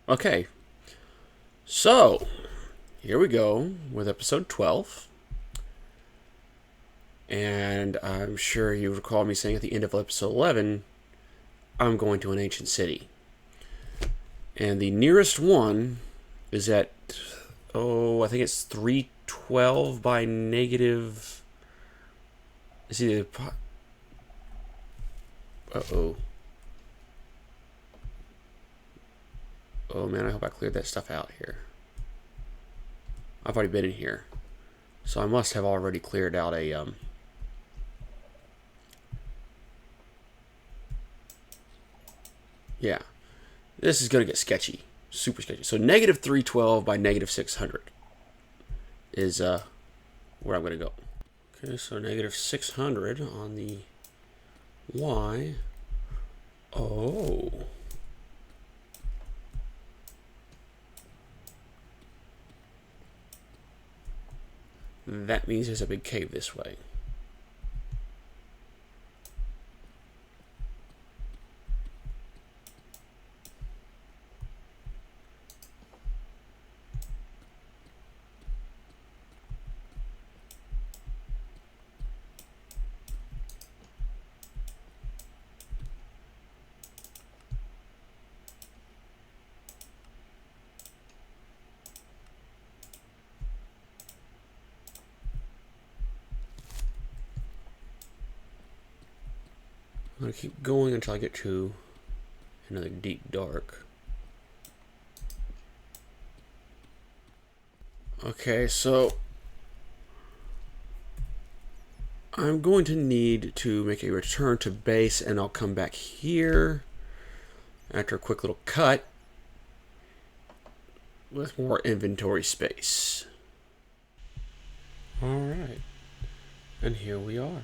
Okay, so here we go with episode 12. And I'm sure you recall me saying at the end of episode 11, I'm going to an ancient city. And the nearest one is at, I think it's 312 by negative. Is it? Uh-oh. Oh man, I hope I cleared that stuff out here. I've already been in here. So I must have already cleared out a, yeah. This is going to get sketchy. Super sketchy. So negative 312 by negative 600 is where I'm going to go. Okay, so negative 600 on the Y. Oh. That means there's a big cave this way. I'm going to keep going until I get to another deep dark. Okay, so I'm going to need to make a return to base, and I'll come back here after a quick little cut with more inventory space. Alright, and here we are.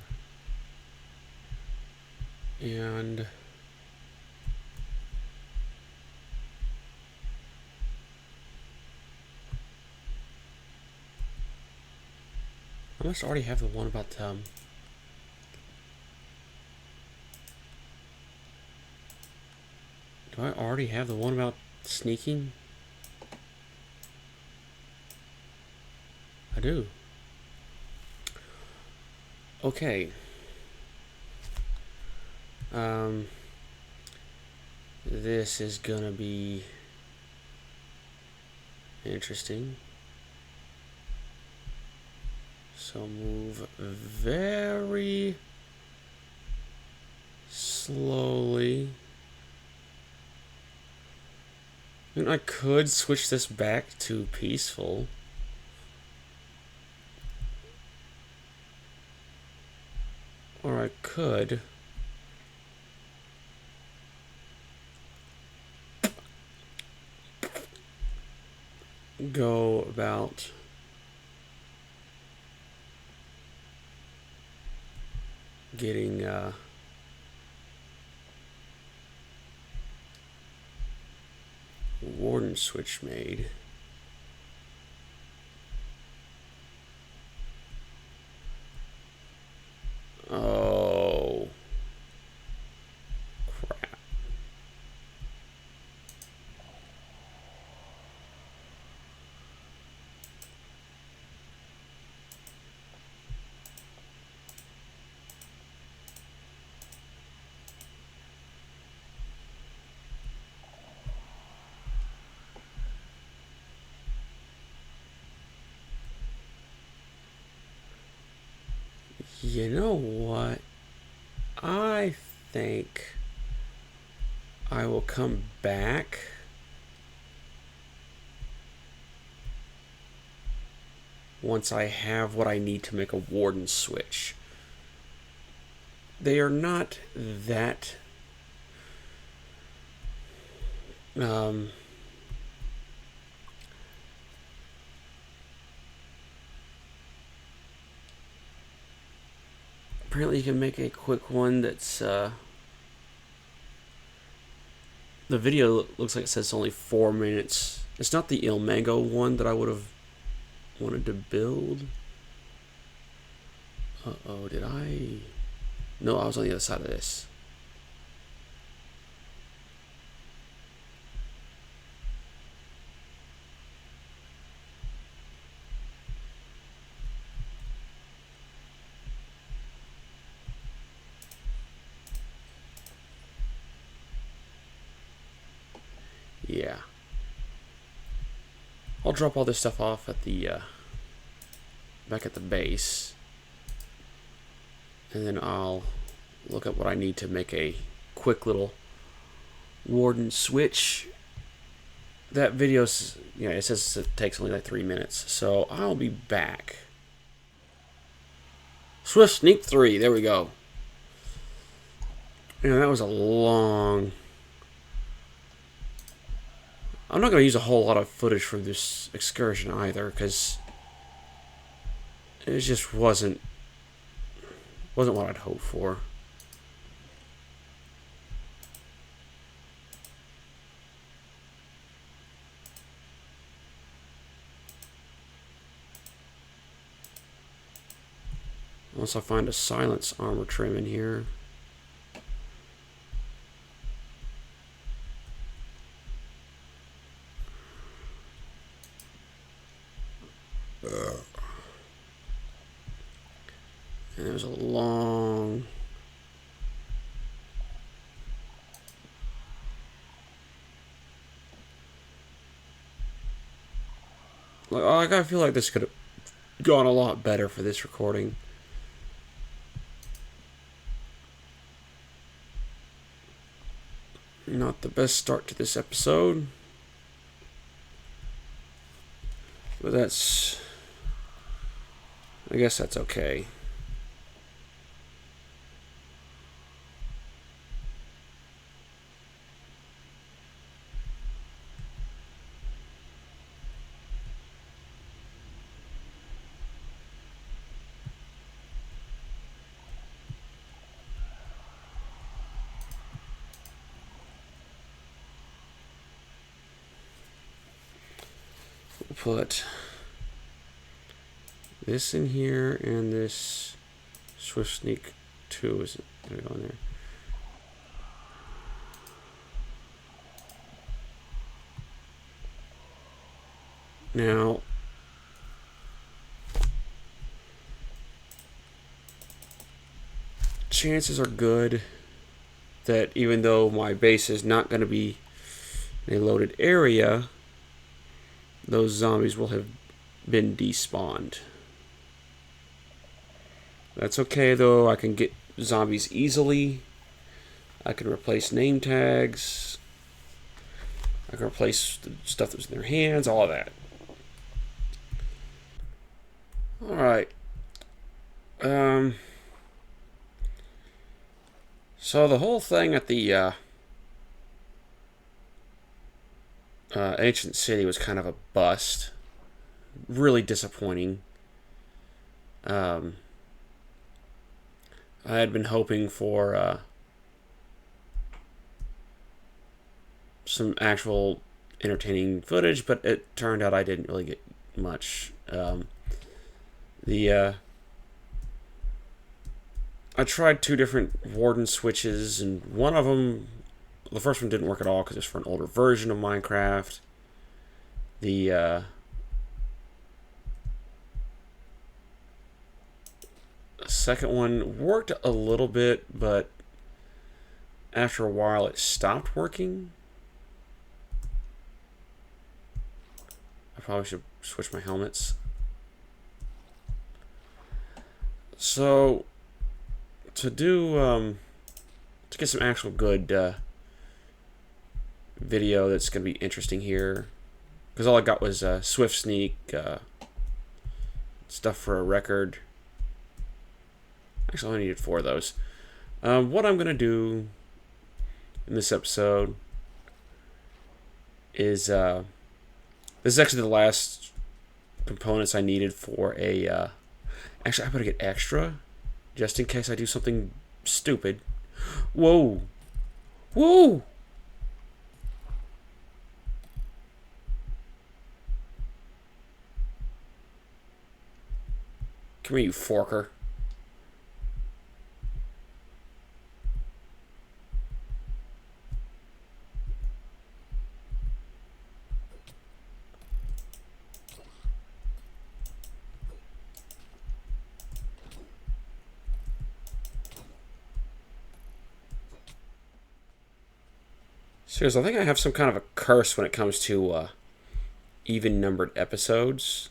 And I must already have the one about do I already have the one about sneaking? I do. Okay. This is gonna be interesting. So move very slowly. I mean, I could switch this back to peaceful. Or I could go about getting warden switch made. Oh crap. You know what? I think I will come back once I have what I need to make a warden switch. They are not that apparently you can make a quick one that's the video looks like it says only 4 minutes. It's not the Il Mango one that I would have wanted to build. Uh-oh, did I? No, I was on the other side of this. Yeah. I'll drop all this stuff off at the back at the base, and then I'll look at what I need to make a quick little warden switch. That video's, yeah, it says it takes only like 3 minutes, so I'll be back. Swift Sneak 3, there we go. Yeah, that was a long... I'm not going to use a whole lot of footage from this excursion either, because it just wasn't what I'd hoped for. Unless I find a silence armor trim in here. And there's a long... Like, I feel like this could have gone a lot better for this recording. Not the best start to this episode. But that's... I guess that's okay. We'll put this in here, and this Swift Sneak 2 is going to go in there. Now, chances are good that even though my base is not going to be in a loaded area, those zombies will have been despawned. That's okay though, I can get zombies easily. I can replace name tags. I can replace the stuff that was in their hands, all of that. Alright. So the whole thing at the ancient city was kind of a bust. Really disappointing. I had been hoping for some actual entertaining footage, but it turned out I didn't really get much. I tried 2 different warden switches, and one of them, the first one didn't work at all because it's for an older version of Minecraft. The second one worked a little bit, but after a while it stopped working. I probably should switch my helmets. So to do to get some actual good video that's going to be interesting here, because all I got was Swift Sneak, stuff for a record. Actually, I only needed 4 of those. What I'm going to do in this episode is this is actually the last components I needed for a actually I better get extra just in case I do something stupid. Whoa. Whoa. Come here, you forker. Seriously, I think I have some kind of a curse when it comes to even numbered episodes.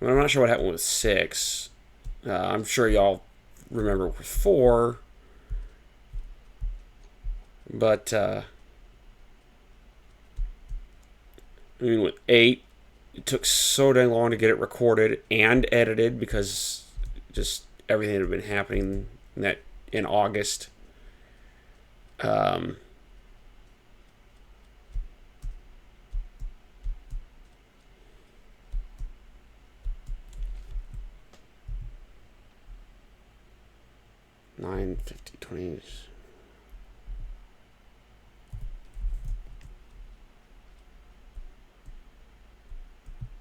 I'm not sure what happened with 6. I'm sure y'all remember with 4. But, I mean, with 8, it took so dang long to get it recorded and edited because just everything that had been happening in August. Um, 9, 50, 20.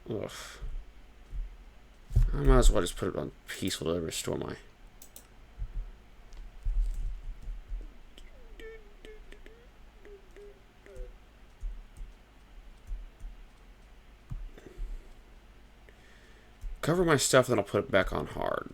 Ugh. I might as well just put it on peaceful to restore my. Cover my stuff, then I'll put it back on hard.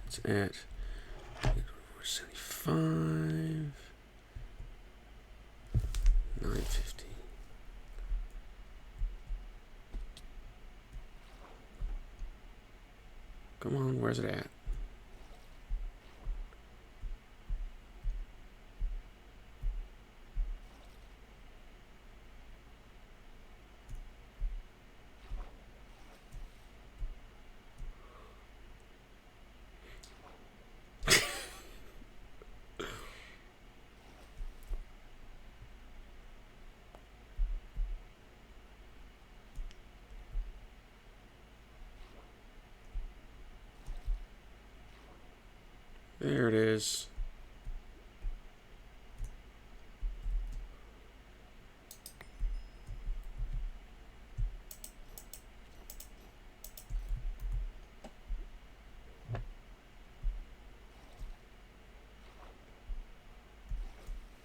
It's at 475, 950. Come on, where's it at? There it is.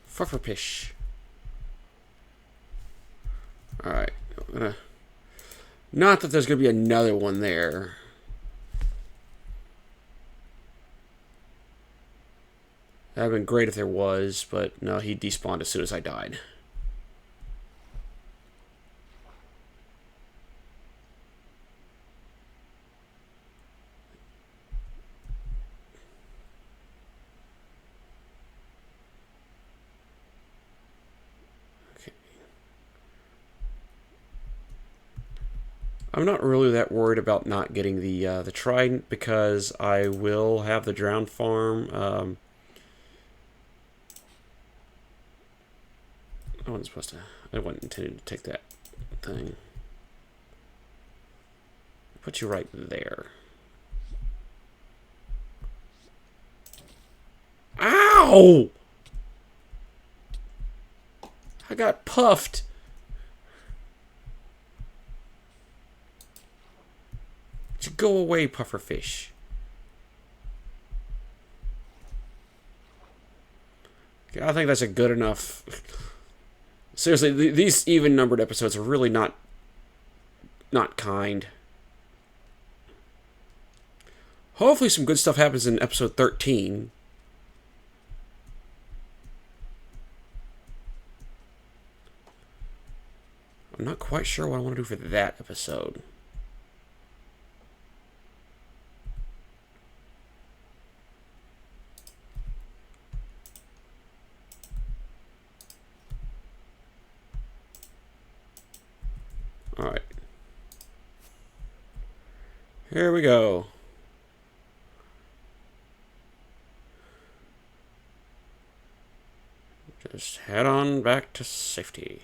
Fufferpish. Alright. Not that there's going to be another one there. That would have been great if there was, but no, he despawned as soon as I died. Okay. I'm not really that worried about not getting the trident because I will have the drowned farm. I wasn't supposed to. I wasn't intending to take that thing. Put you right there. Ow! I got puffed. Go away, pufferfish. Okay, I think that's a good enough. Seriously, these even numbered episodes are really not kind. Hopefully some good stuff happens in episode 13. I'm not quite sure what I want to do for that episode. Alright. Here we go. Just head on back to safety.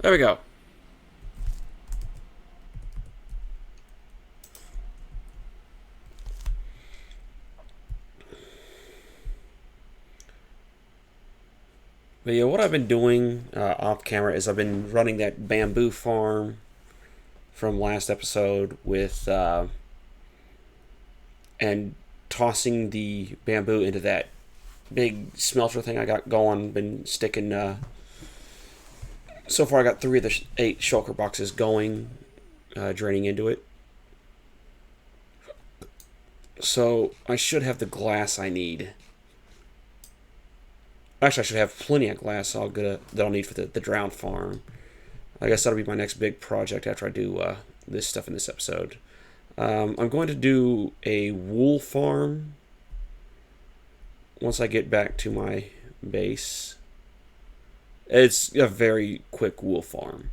There we go. But yeah, what I've been doing off camera is I've been running that bamboo farm from last episode with and tossing the bamboo into that big smelter thing I got going. Been sticking. So far, I got 3 of the 8 shulker boxes going, draining into it. So I should have the glass I need. Actually, I should have plenty of glass that I'll need for the drowned farm. I guess that'll be my next big project after I do this stuff in this episode. I'm going to do a wool farm once I get back to my base. It's a very quick wool farm,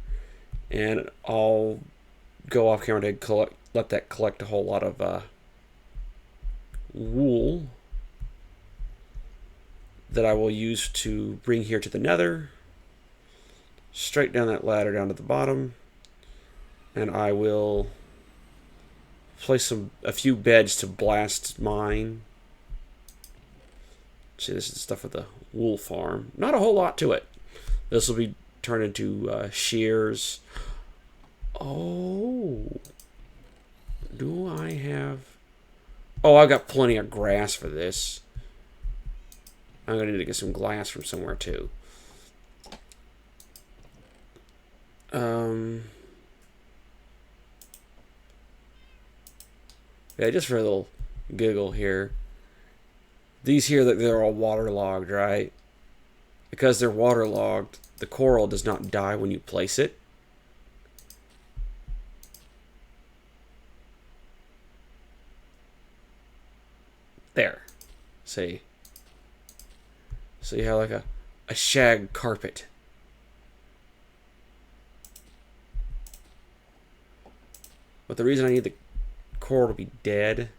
and I'll go off camera to let that collect a whole lot of wool that I will use to bring here to the Nether. Straight down that ladder down to the bottom, and I will place a few beds to blast mine. See, this is the stuff of the wool farm. Not a whole lot to it. This will be turned into shears. Oh, do I have? Oh, I've got plenty of grass for this. I'm gonna need to get some glass from somewhere too. Yeah, just for a little giggle here. These here, they're all waterlogged, right? Because they're waterlogged, the coral does not die when you place it. There. See? So you have like a shag carpet. But the reason I need the coral to be dead,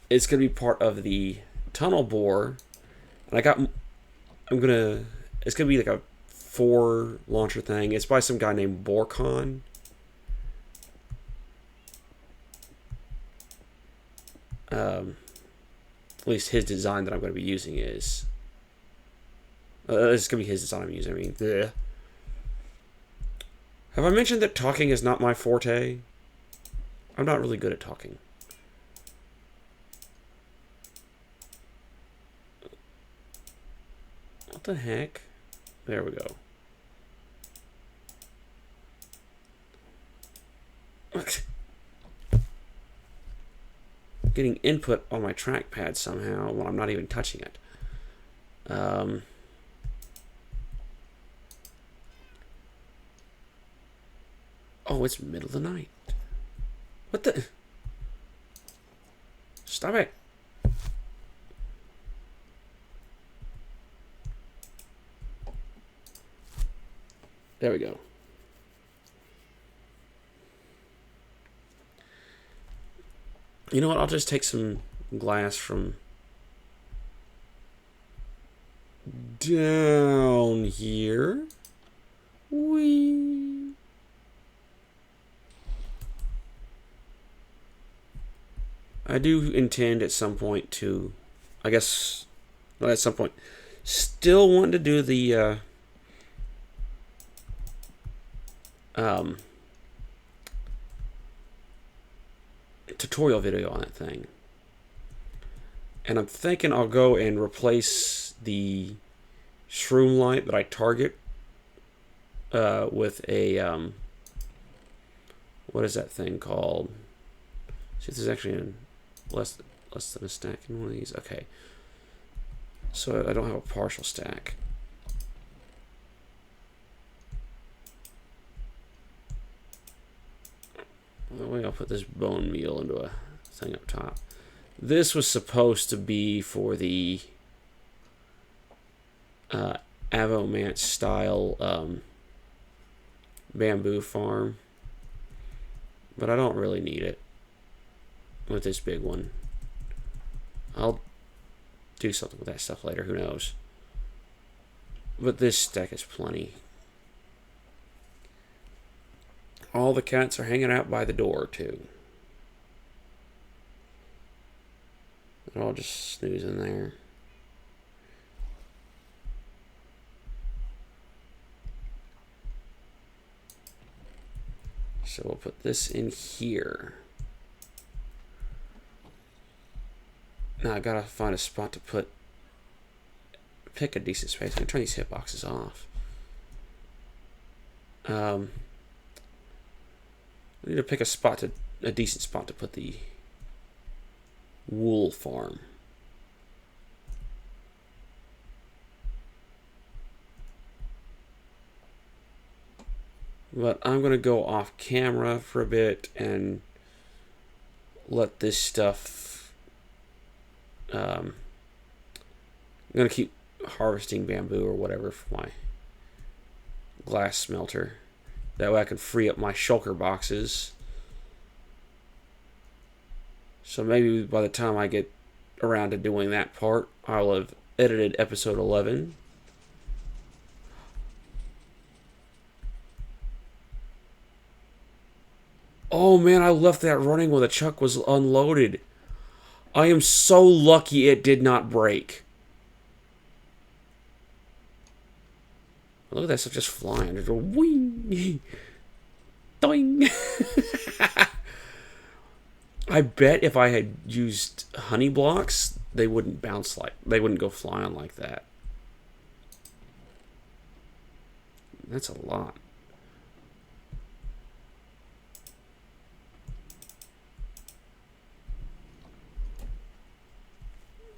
it's gonna be part of the tunnel bore, and it's gonna be like a 4 launcher thing. It's by some guy named Borcon. At least his design that I'm going to be using is. It's going to be his design I'm using. I mean, bleh. Have I mentioned that talking is not my forte? I'm not really good at talking. What the heck? There we go. Getting input on my trackpad somehow when I'm not even touching it. Oh, it's middle of the night. What the? Stop it. There we go. You know what? I'll just take some glass from down here. Whee. I do intend at some point to, I guess, well, at some point, still want to do the tutorial video on that thing. And I'm thinking I'll go and replace the shroom light that I target with a what is that thing called? See if there's actually less than a stack in one of these. Okay, so I don't have a partial stack. I'll put this bone meal into a thing up top. This was supposed to be for the Avomance style bamboo farm, but I don't really need it with this big one. I'll do something with that stuff later, who knows. But this stack is plenty. All the cats are hanging out by the door, too. They're all just snoozing there. So we'll put this in here. Now I gotta find a spot to pick a decent space. I'm gonna turn these hitboxes off. I need to pick a decent spot to put the wool farm. But I'm gonna go off camera for a bit and let this stuff. I'm gonna keep harvesting bamboo or whatever for my glass smelter. That way I can free up my shulker boxes. So maybe by the time I get around to doing that part, I'll have edited episode 11. Oh man, I left that running when the truck was unloaded. I am so lucky it did not break. Look at that stuff just flying. There's a wing. Doing. I bet if I had used honey blocks, they wouldn't they wouldn't go flying like that. That's a lot.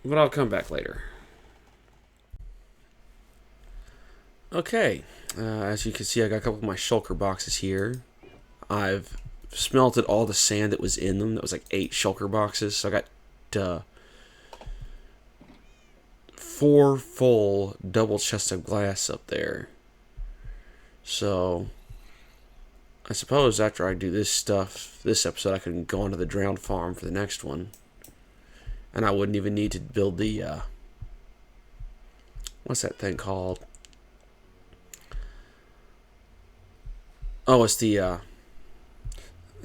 But I'll come back later. Okay, as you can see, I got a couple of my shulker boxes here. I've smelted all the sand that was in them. That was like 8 shulker boxes. So I got 4 full double chests of glass up there. So I suppose after I do this episode, I can go onto the drowned farm for the next one. And I wouldn't even need to build the, what's that thing called? Oh, it's the,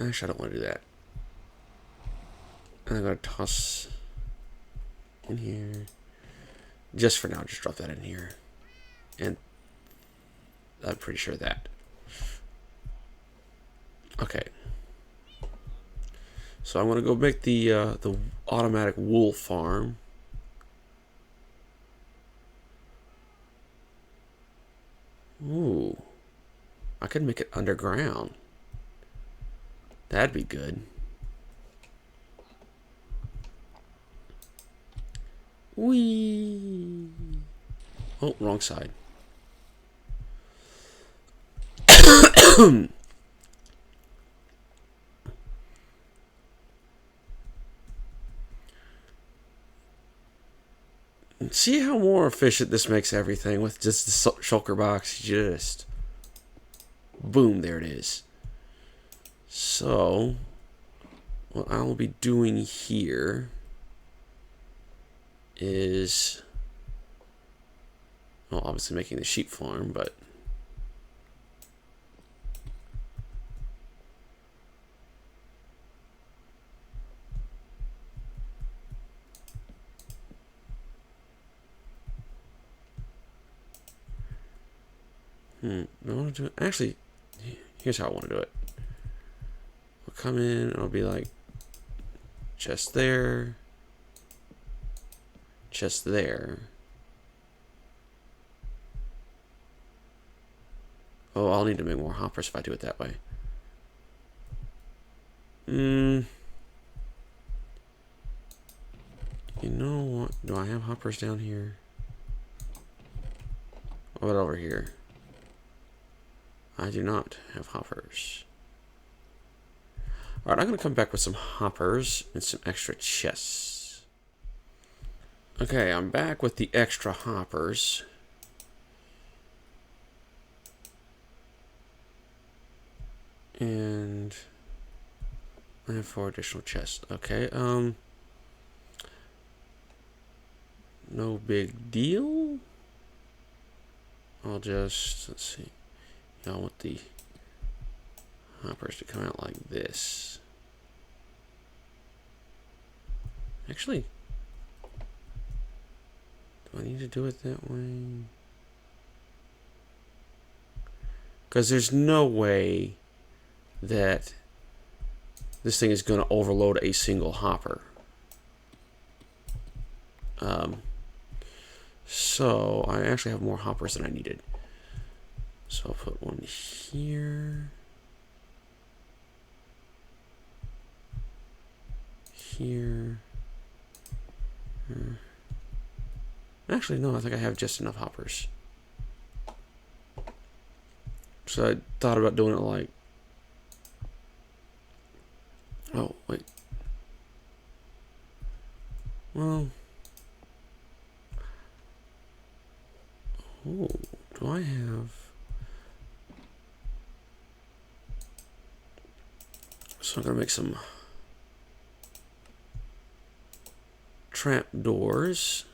actually, I don't want to do that. I'm going to toss in here. Just for now, just drop that in here. And I'm pretty sure that. Okay. So I'm going to go make the automatic wool farm. Ooh. I could make it underground. That'd be good. Whee! Oh, wrong side. See how more efficient this makes everything with just the shulker box. Just boom, there it is. So what I will be doing here is, well, obviously making the sheep farm, but I want to do it. Actually, here's how I want to do it. I'll come in and I'll be like, chest there, chest there. Oh, I'll need to make more hoppers if I do it that way. You know what? Do I have hoppers down here? What about over here? I do not have hoppers. Alright, I'm going to come back with some hoppers and some extra chests. Okay, I'm back with the extra hoppers. And I have 4 additional chests. Okay, no big deal. I'll just, let's see. I want the hoppers to come out like this. Actually, do I need to do it that way? Because there's no way that this thing is going to overload a single hopper. So I actually have more hoppers than I needed. So I'll put one here. Here. Actually, no, I think I have just enough hoppers. So I thought about doing it like... Oh, wait. Well... Oh, do I have... So I'm going to make some trap doors.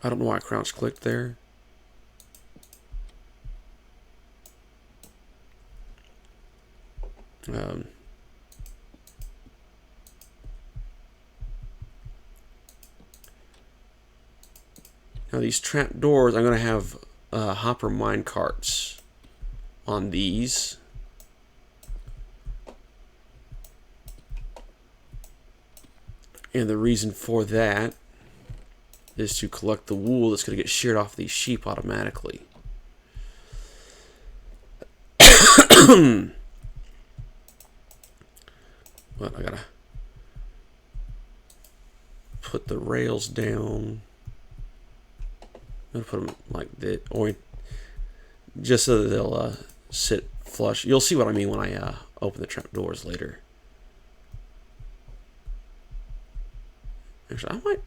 I don't know why I crouch clicked there. Now these trap doors, I'm going to have hopper mine carts on these. And the reason for that is to collect the wool that's going to get sheared off these sheep automatically. But I gotta put the rails down. I'm gonna put them like this, or just so that they'll sit flush. You'll see what I mean when I open the trap doors later. Actually, I might.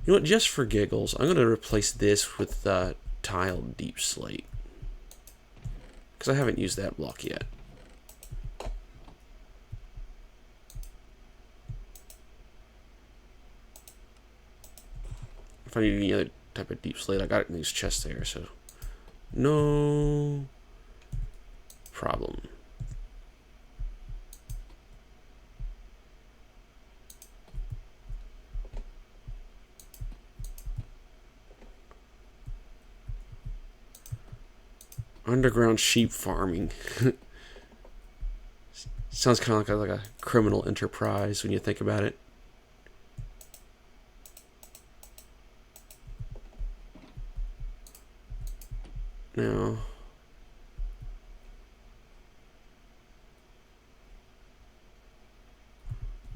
You know what? Just for giggles, I'm gonna replace this with tiled deep slate because I haven't used that block yet. If I need any other type of deep slate, I got it in these chests there, so no problem. Underground sheep farming. Sounds kind of like a criminal enterprise when you think about it. Now,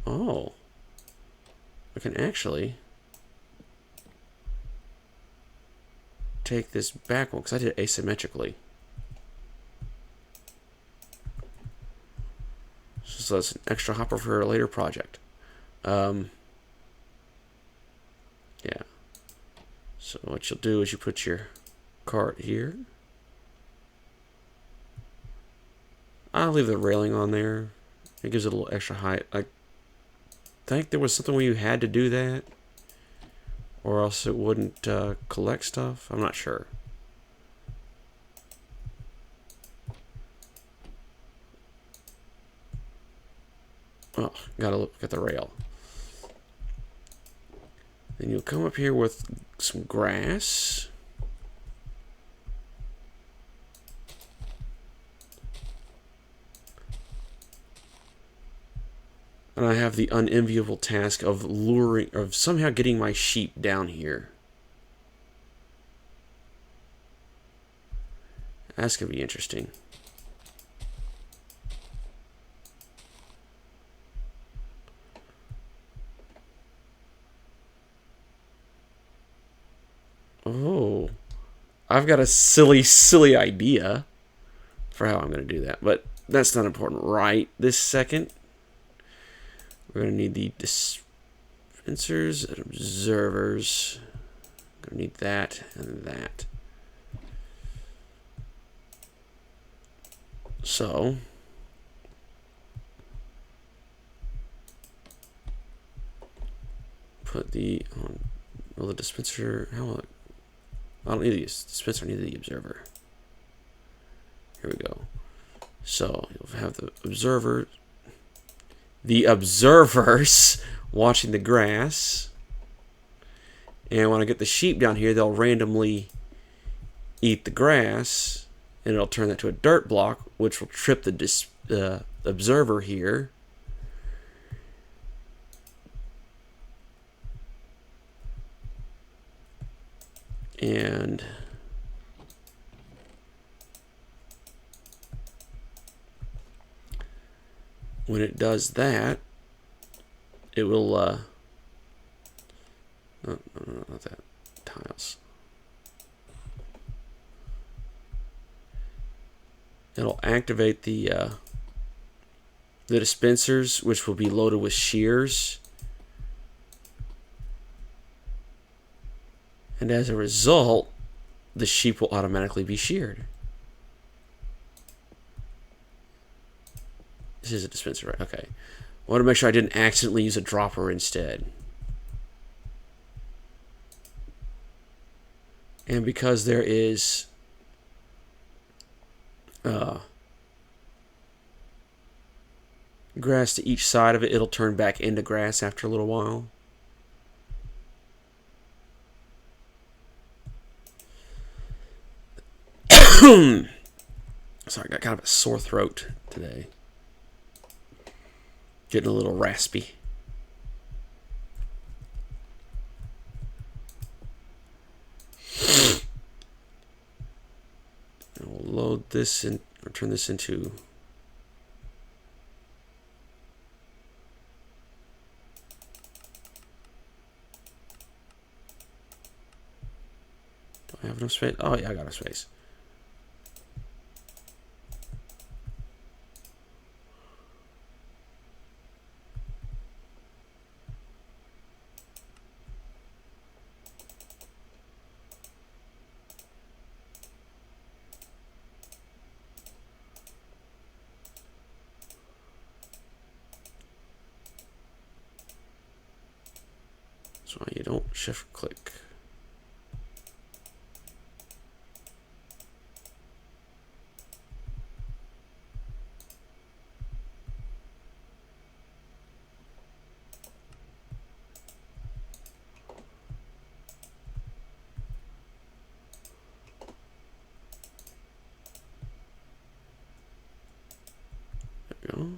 oh, I can actually take this back one because I did it asymmetrically. So that's an extra hopper for a later project. Yeah. So what you'll do is you put your cart here. I'll leave the railing on there. It gives it a little extra height. I think there was something where you had to do that, or else it wouldn't collect stuff. I'm not sure. Oh, gotta look at the rail. Then you'll come up here with some grass. And I have the unenviable task of somehow getting my sheep down here. That's gonna be interesting. Oh, I've got a silly idea for how I'm going to do that, but that's not important right this second. We're going to need the Sensors and observers. Gonna need that and that. So put the well, the dispenser. How? I don't need the dispenser. I need the observer. Here we go. So you'll have the observers watching the grass. And when I get the sheep down here, they'll randomly eat the grass, and it'll turn that to a dirt block, which will trip the observer here. And when it does that, it will no, not that. Tiles. It'll activate the dispensers, which will be loaded with shears. And as a result, the sheep will automatically be sheared. This is a dispenser, right? Okay. I want to make sure I didn't accidentally use a dropper instead. And because there is grass to each side of it, it'll turn back into grass after a little while. Sorry, I got kind of a sore throat today. Getting a little raspy. And we'll load this in, or turn this into do I have enough space? Oh yeah, I got enough space. That's why you don't shift click. There we go.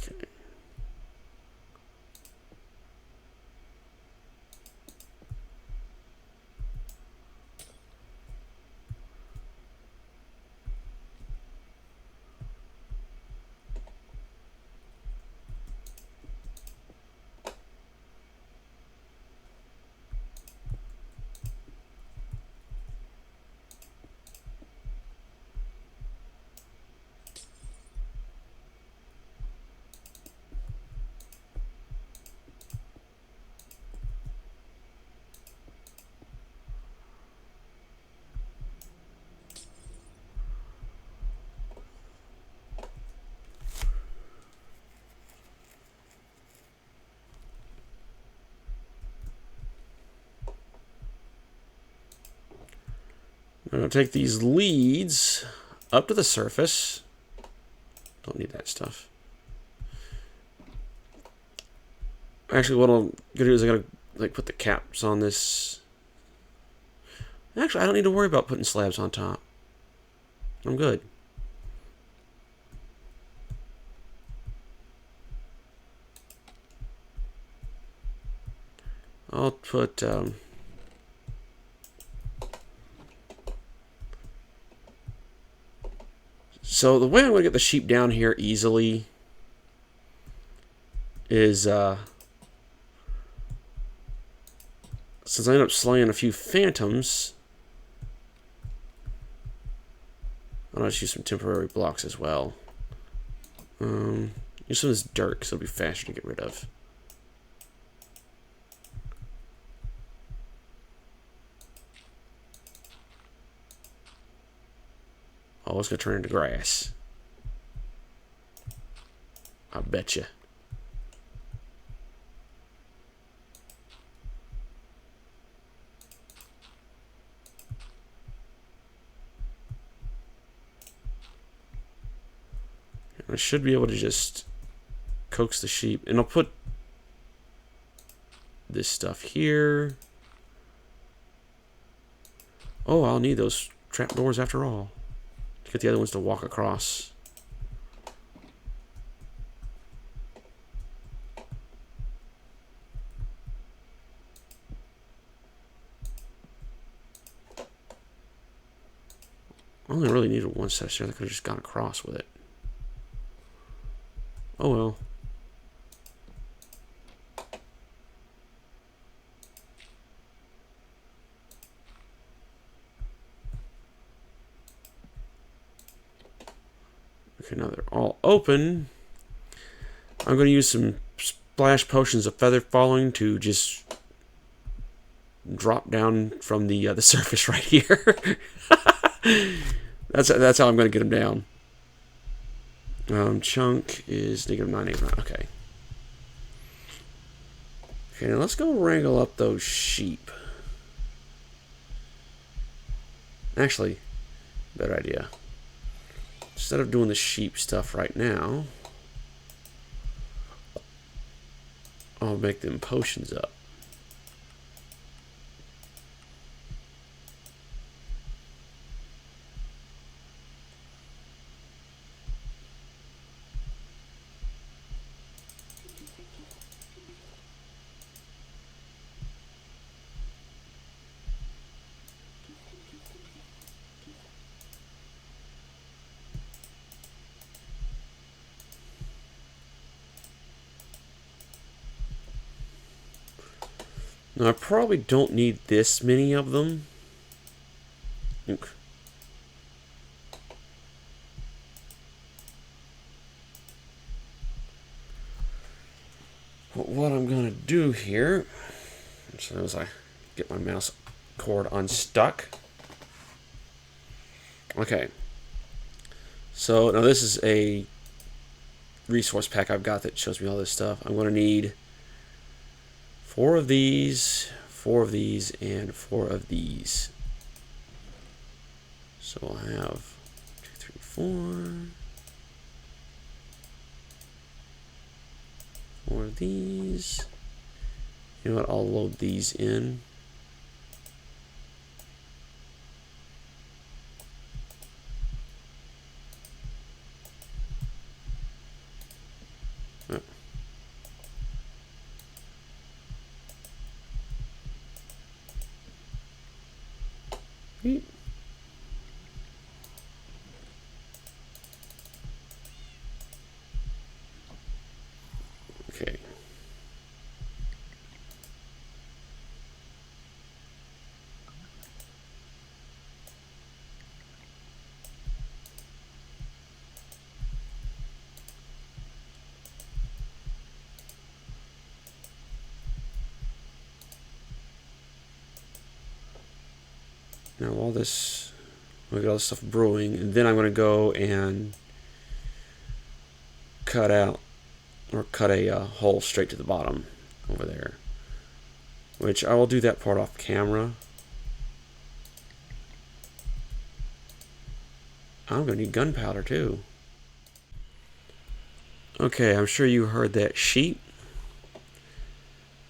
Okay. I'm going to take these leads up to the surface. Don't need that stuff. Actually, what I'm gonna do is I gotta like put the caps on this. Actually, I don't need to worry about putting slabs on top. I'm good. I'll put so the way I'm gonna get the sheep down here easily is since I end up slaying a few phantoms, I'll just use some temporary blocks as well. Use some of this dirt because it'll be faster to get rid of. Oh, it's gonna turn into grass. I betcha. I should be able to just coax the sheep. And I'll put this stuff here. Oh, I'll need those trapdoors after all. To get the other ones to walk across. I only really needed one set of stairs. I could have just gone across with it. Oh well. Okay, now they're all open. I'm going to use some splash potions of feather falling to just drop down from the surface right here. That's how I'm going to get them down. Chunk is -989. Okay. Okay, now let's go wrangle up those sheep. Actually, better idea. Instead of doing the sheep stuff right now, I'll make them potions up. Now, I probably don't need this many of them. But what I'm going to do here, as I get my mouse cord unstuck. Okay. So, now this is a resource pack I've got that shows me all this stuff. I'm going to need 4 of these, 4 of these, and 4 of these. So I'll have 2, 3, 4. 4 of these. You know what? I'll load these in. Okay. Now all this, we got all this stuff brewing, and then I'm going to go and cut out, or cut a hole straight to the bottom over there. Which I will do that part off camera. I'm going to need gunpowder too. Okay, I'm sure you heard that sheep.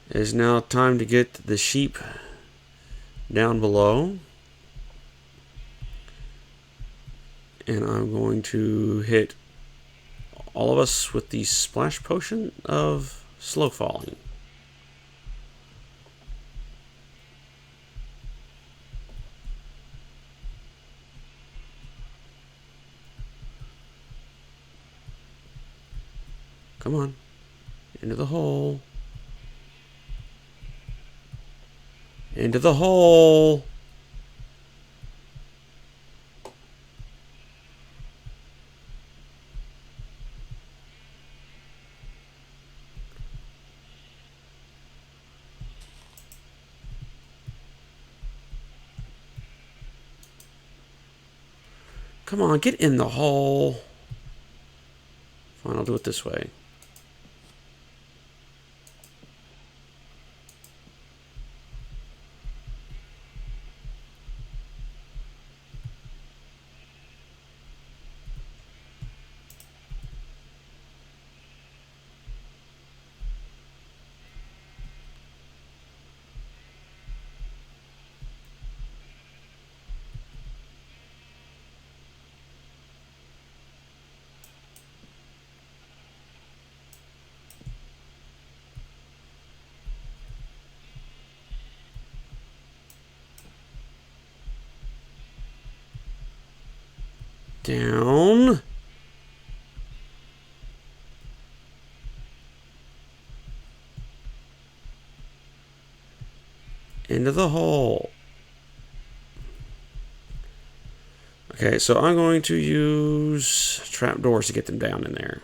It is now time to get the sheep down below. And I'm going to hit all of us with the splash potion of slow falling. Come on. Into the hole. Into the hole. Come on, get in the hole. Fine, I'll do it this way. Down. Into the hole. Okay, so I'm going to use trapdoors to get them down in there.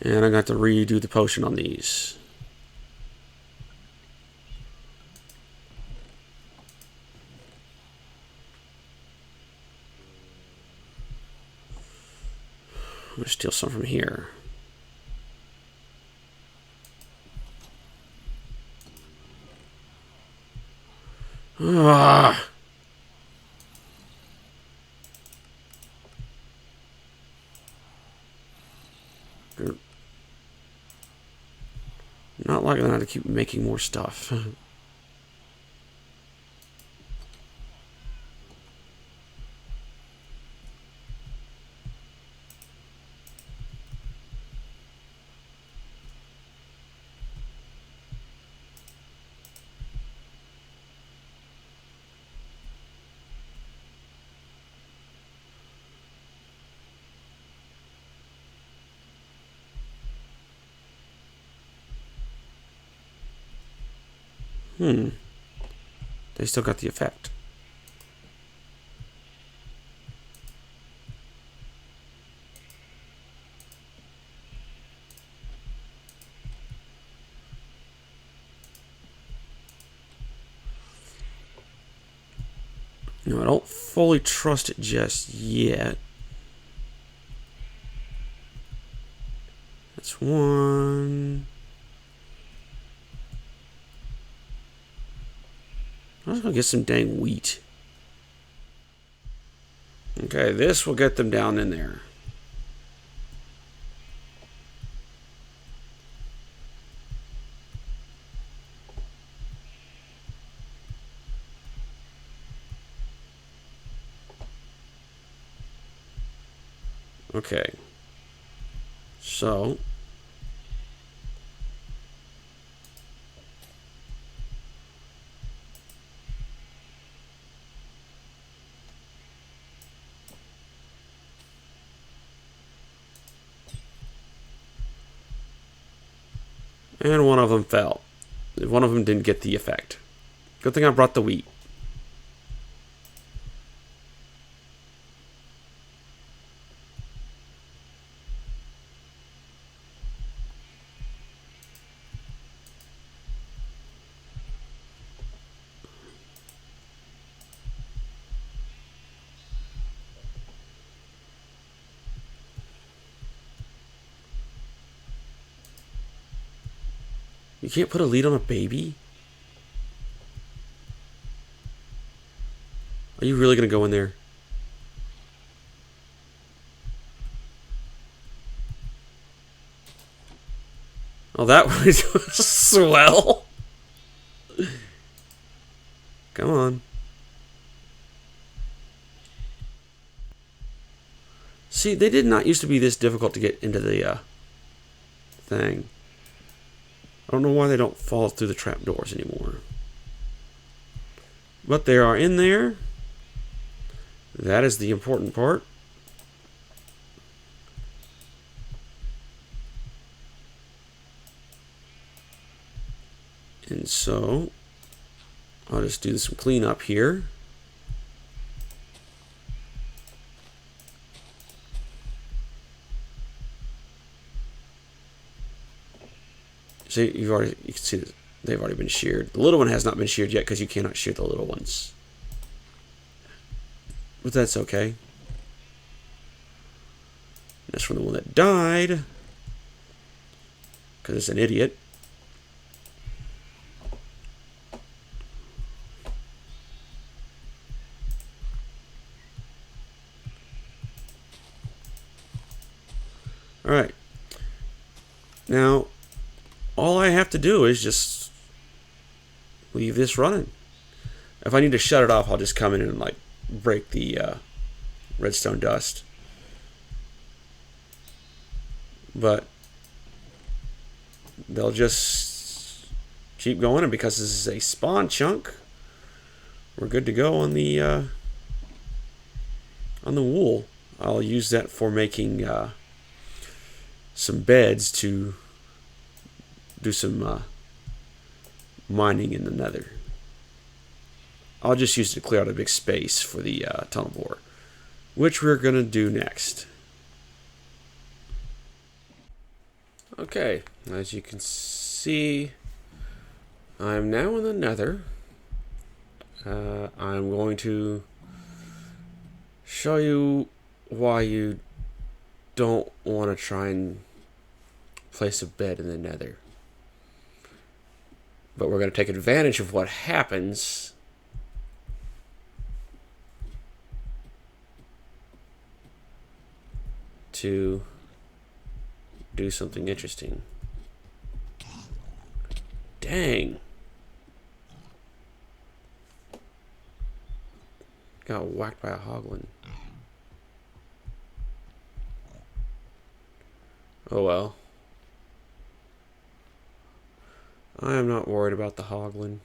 And I'm going to have to redo the potion on these. I'm going to steal some from here. Ah! Not likely to keep making more stuff. They still got the effect. No, I don't fully trust it just yet. That's one. I'm just gonna get some dang wheat. Okay, this will get them down in there. Okay. So. And one of them fell. One of them didn't get the effect. Good thing I brought the wheat. You can't put a lead on a baby? Are you really going to go in there? Oh, that was swell. Come on. See, they did not used to be this difficult to get into the thing. I don't know why they don't fall through the trapdoors anymore. But they are in there. That is the important part. And so, I'll just do some cleanup here. See, you can see that they've already been sheared. The little one has not been sheared yet because you cannot shear the little ones. But that's okay. That's from the one that died. Because it's an idiot. Alright. Now, all I have to do is just leave this running. If I need to shut it off, I'll just come in and like break the redstone dust. But they'll just keep going, and because this is a spawn chunk, we're good to go on the wool. I'll use that for making some beds to do some mining in the Nether. I'll just use it to clear out a big space for the tunnel bore, which we're going to do next. Okay, as you can see, I'm now in the Nether. I'm going to show you why you don't want to try and place a bed in the Nether. But we're going to take advantage of what happens to do something interesting. Dang. Got whacked by a hoglin. Oh well. I am not worried about the hoglin.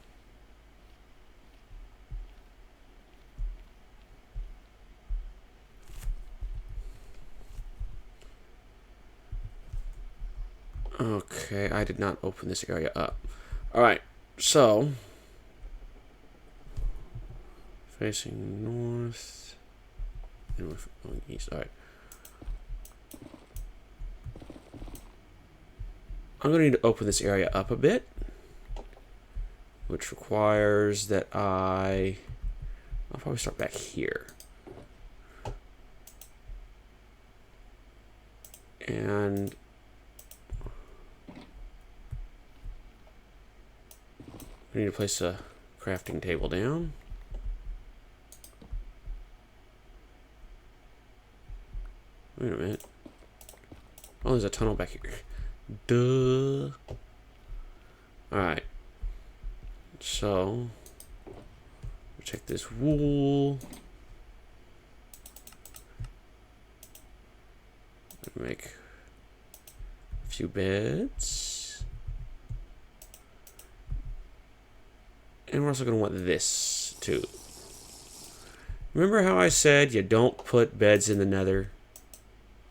Okay, I did not open this area up. Alright, so facing north, north going east. Alright. I'm going to need to open this area up a bit, which requires that I'll probably start back here. And I need to place a crafting table down. Wait a minute. Oh, there's a tunnel back here. Duh. Alright. So, check this wool. Make a few beds. And we're also going to want this too. Remember how I said you don't put beds in the Nether?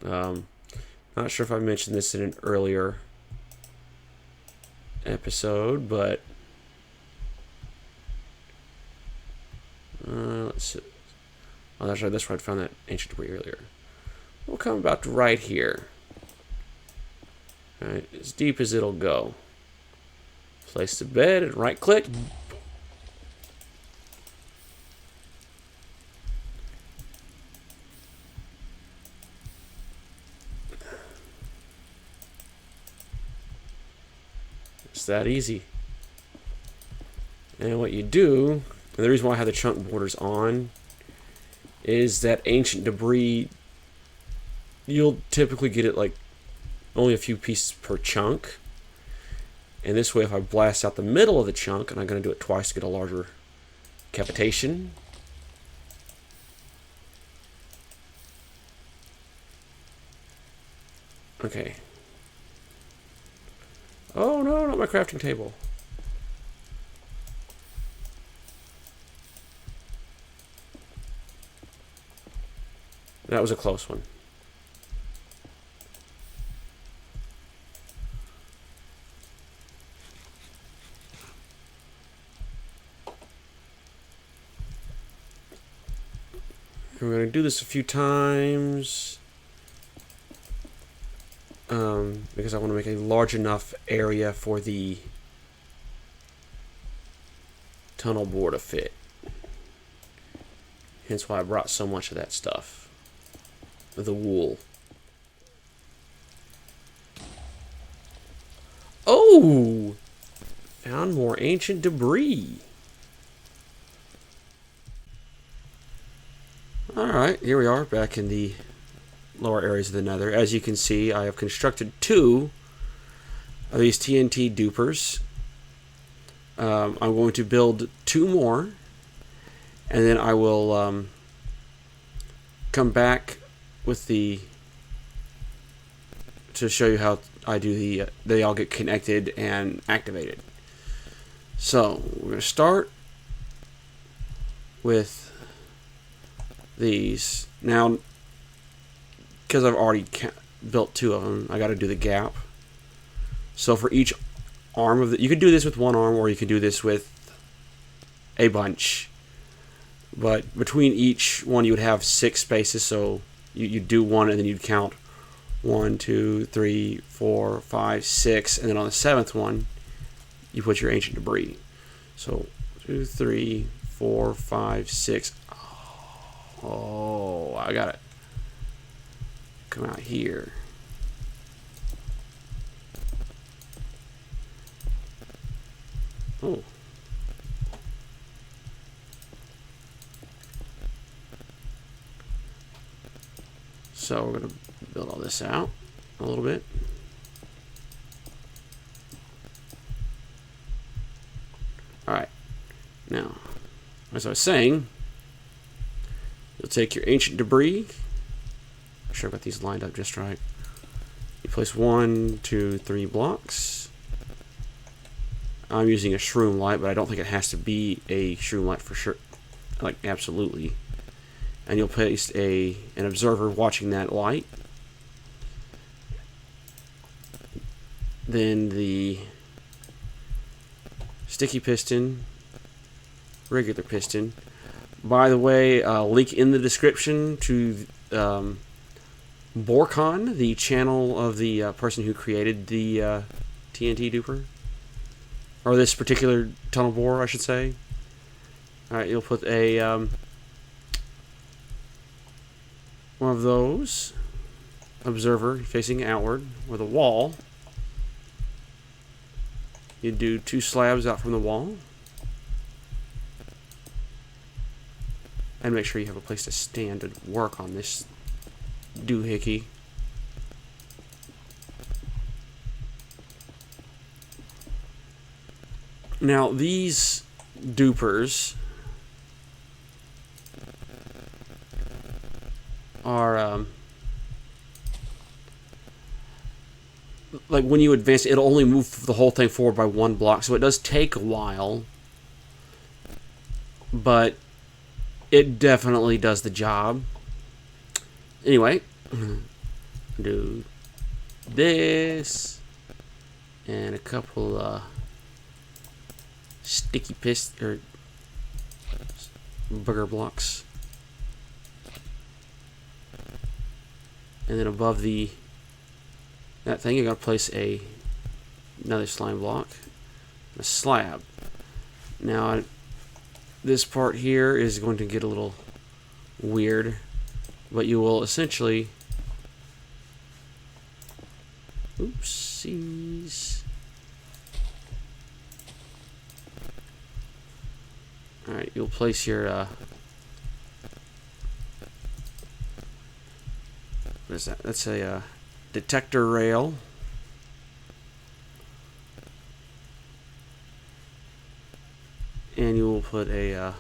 Not sure if I mentioned this in an earlier episode, but let's see. Oh, that's right. That's where I found that ancient debris earlier. We'll come about right here. All right, as deep as it'll go. Place the bed and right click. It's that easy. And what you do, and the reason why I have the chunk borders on, is that ancient debris, you'll typically get it like only a few pieces per chunk. And this way, if I blast out the middle of the chunk, and I'm going to do it twice to get a larger capitation. Okay. Oh no, not my crafting table. That was a close one. We're going to do this a few times because I want to make a large enough area for the tunnel bore to fit. Hence why I brought so much of that stuff. The wool. Oh! Found more ancient debris. Alright, here we are back in the lower areas of the Nether. As you can see, I have constructed 2 of these TNT dupers. I'm going to build 2 more, and then I will come back with to show you how I do they all get connected and activated. So we're going to start with these. Now, because I've already built 2 of them, I got to do the gap. So for each arm of you could do this with 1 arm, or you could do this with a bunch. But between each one, you would have 6 spaces. So you'd do 1, and then you'd count 1, 2, 3, 4, 5, 6, and then on the 7th one, you put your ancient debris. So 2, 3, 4, 5, 6. Oh, I got it. Come out here. Oh. So we're going to build all this out a little bit. Alright. Now, as I was saying, you'll take your ancient debris. I'm sure I've got these lined up just right. You place 1, 2, 3 blocks. I'm using a shroom light, but I don't think it has to be a shroom light for sure. Like, absolutely. And you'll place an observer watching that light. Then the sticky piston, regular piston. By the way, link in the description to Borcon, the channel of the person who created the TNT duper. Or this particular tunnel bore, I should say. Alright, you'll put a one of those observer facing outward with a wall. You do 2 slabs out from the wall. And make sure you have a place to stand to work on this doohickey. Now, these dupers are like when you advance, it'll only move the whole thing forward by 1 block, so it does take a while, but it definitely does the job. Anyway, do this and a couple sticky or booger blocks, and then above that thing, you're gonna place another slime block, a slab. Now, this part here is going to get a little weird, but you will essentially, oopsies, Alright, you'll place your, what is that? That's a, detector rail. And you will put a,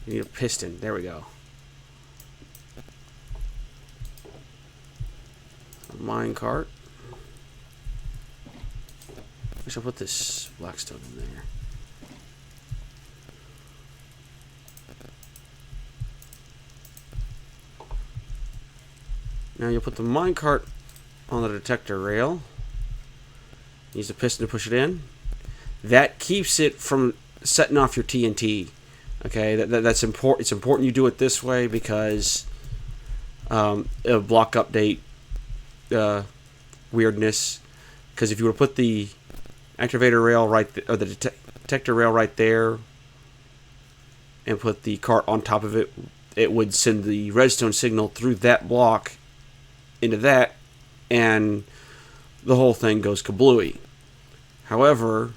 you need a piston. There we go. A mine cart. I shall put this blackstone in there. Now you'll put the minecart on the detector rail. Use a piston to push it in. That keeps it from setting off your TNT. Okay, that's important. It's important you do it this way because a block update weirdness. Because if you were to put the activator rail or the detector rail right there, and put the cart on top of it, it would send the redstone signal through that block into that, and the whole thing goes kablooey. However,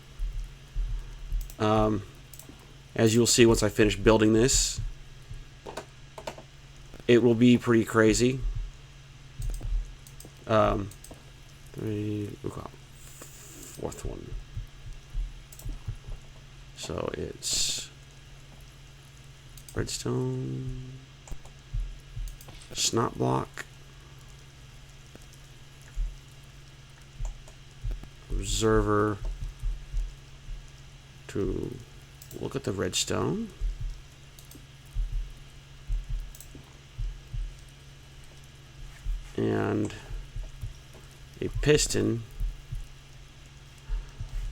as you'll see once I finish building this, it will be pretty crazy. Fourth one. So it's redstone, snot block, observer to look at the redstone, and a piston.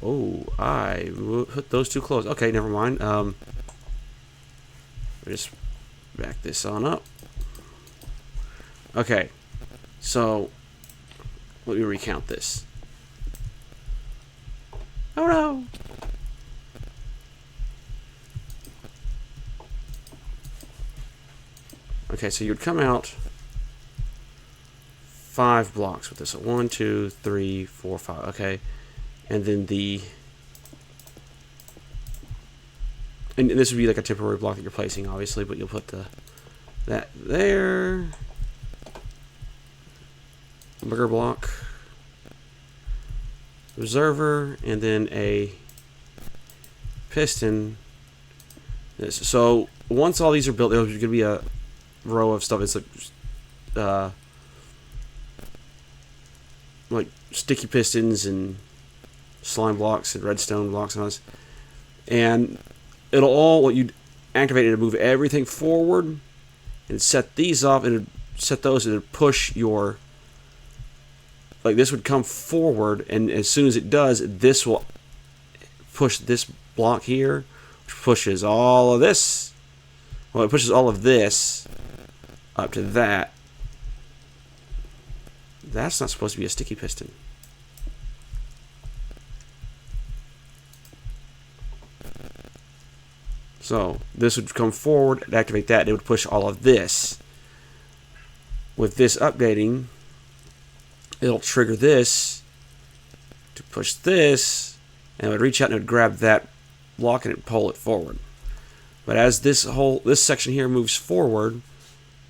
Oh, I put those too close. Okay, never mind. Just back this on up. Okay, so let me recount this. Oh no! Okay, so you'd come out 5 blocks with this. So 1, 2, 3, 4, 5. Okay, and then and this would be like a temporary block that you're placing, obviously, but you'll put that there. Bigger block. Observer, and then a piston. So once all these are built, there's going to be a row of stuff. It's like sticky pistons and slime blocks and redstone blocks and all this. And it'll all, what you'd activate it to move everything forward and set these off, and set those and push your, like this would come forward, and as soon as it does, this will push this block here, which pushes all of this. Well, it pushes all of this up to that. That's not supposed to be a sticky piston. So this would come forward and activate that, and it would push all of this. With this updating, it'll trigger this to push this, and it would reach out and it would grab that block and it would pull it forward. But as this section here moves forward,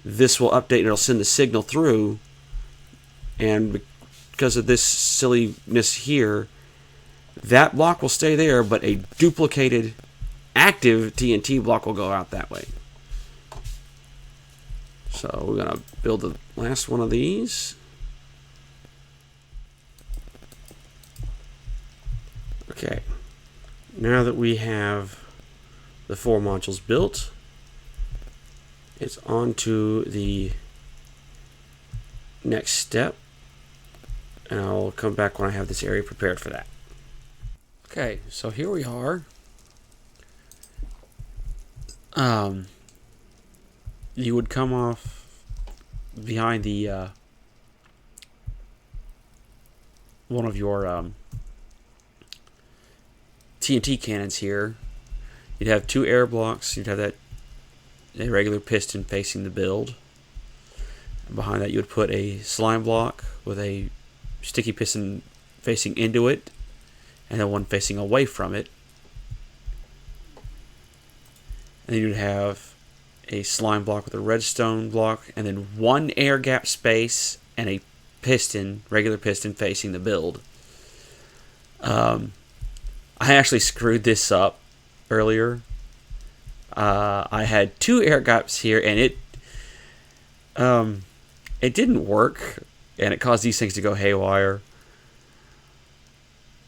this will update and it'll send the signal through, and because of this silliness here, that block will stay there, but a duplicated active TNT block will go out that way. So we're going to build the last one of these. Okay, now that we have the 4 modules built, it's on to the next step, and I'll come back when I have this area prepared for that. Okay, so here we are. You would come off behind the one of your TNT cannons here. You'd have 2 air blocks. You'd have a regular piston facing the build. And behind that, you would put a slime block with a sticky piston facing into it, and then one facing away from it. And then you'd have a slime block with a redstone block, and then one air gap space and a piston, regular piston, facing the build. I actually screwed this up earlier. I had two air gaps here, and it didn't work, and it caused these things to go haywire.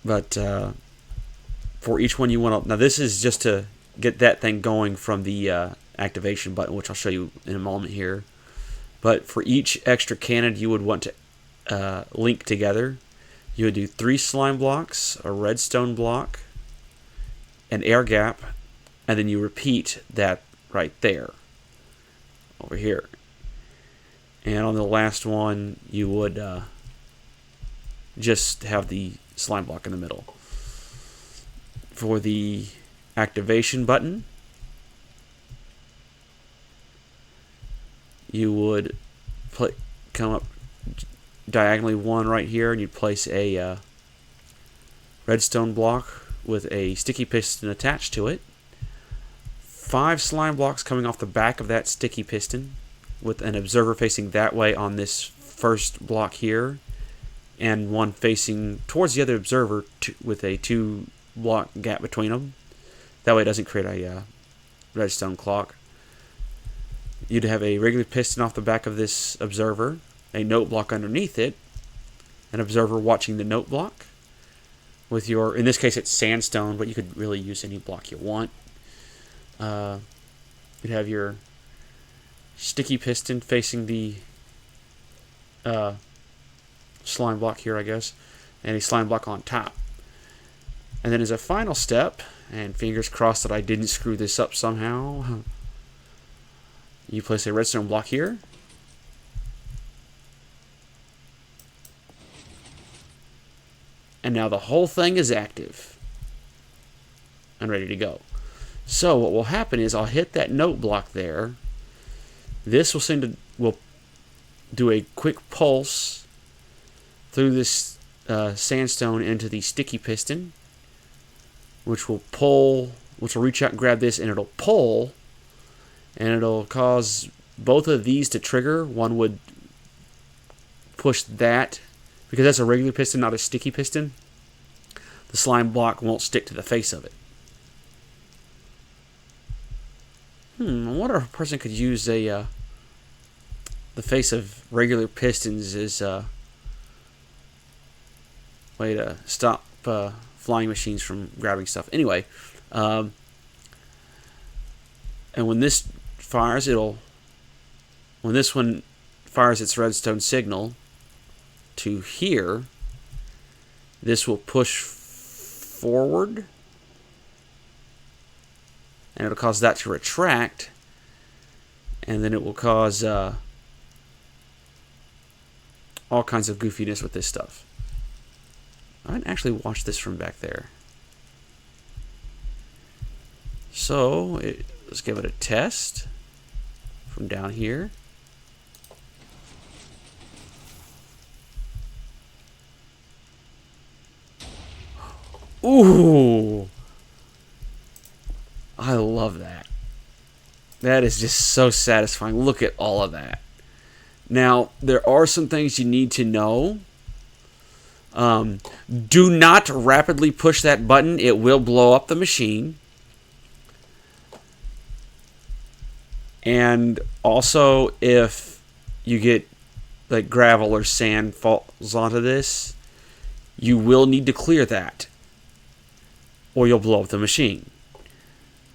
But for each one you want to... Now this is just to get that thing going from the activation button, which I'll show you in a moment here. But for each extra cannon you would want to link together, you would do 3 slime blocks, a redstone block, an air gap, and then you repeat that right there, over here. And on the last one, you would just have the slime block in the middle. For the activation button, you would come up diagonally one right here, and you'd place a redstone block with a sticky piston attached to it. 5 slime blocks coming off the back of that sticky piston, with an observer facing that way on this first block here, and one facing towards the other observer with a 2 block gap between them. That way it doesn't create a redstone clock. You'd have a regular piston off the back of this observer, a note block underneath it, an observer watching the note block with your, in this case it's sandstone, but you could really use any block you want. You'd have your sticky piston facing the slime block here, I guess, and a slime block on top. And then as a final step, and fingers crossed that I didn't screw this up somehow, you place a redstone block here. And now the whole thing is active and ready to go. So what will happen is I'll hit that note block there. This will do a quick pulse through this sandstone into the sticky piston, which will reach out and grab this, and it'll pull, and it'll cause both of these to trigger. One would push that, because that's a regular piston, not a sticky piston. The slime block won't stick to the face of it. I wonder if a person could use the face of regular pistons as a way to stop flying machines from grabbing stuff. Anyway, and when this fires, when this one fires its redstone signal to here, this will push forward, and it'll cause that to retract, and then it will cause all kinds of goofiness with this stuff. I can actually watch this from back there. So let's give it a test from down here. Ooh! I love that. That is just so satisfying. Look at all of that. Now, there are some things you need to know. Do not rapidly push that button. It will blow up the machine. And also, if you get like gravel or sand falls onto this, you will need to clear that, or you'll blow up the machine.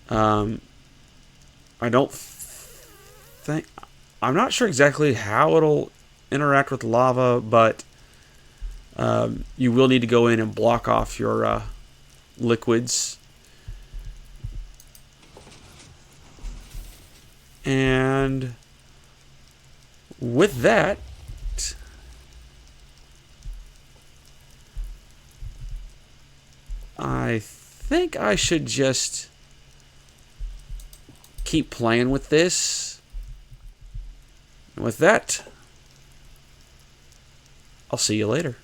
I'm not sure exactly how it'll interact with lava, but you will need to go in and block off your liquids. And with that, I think I should just keep playing with this. And with that, I'll see you later.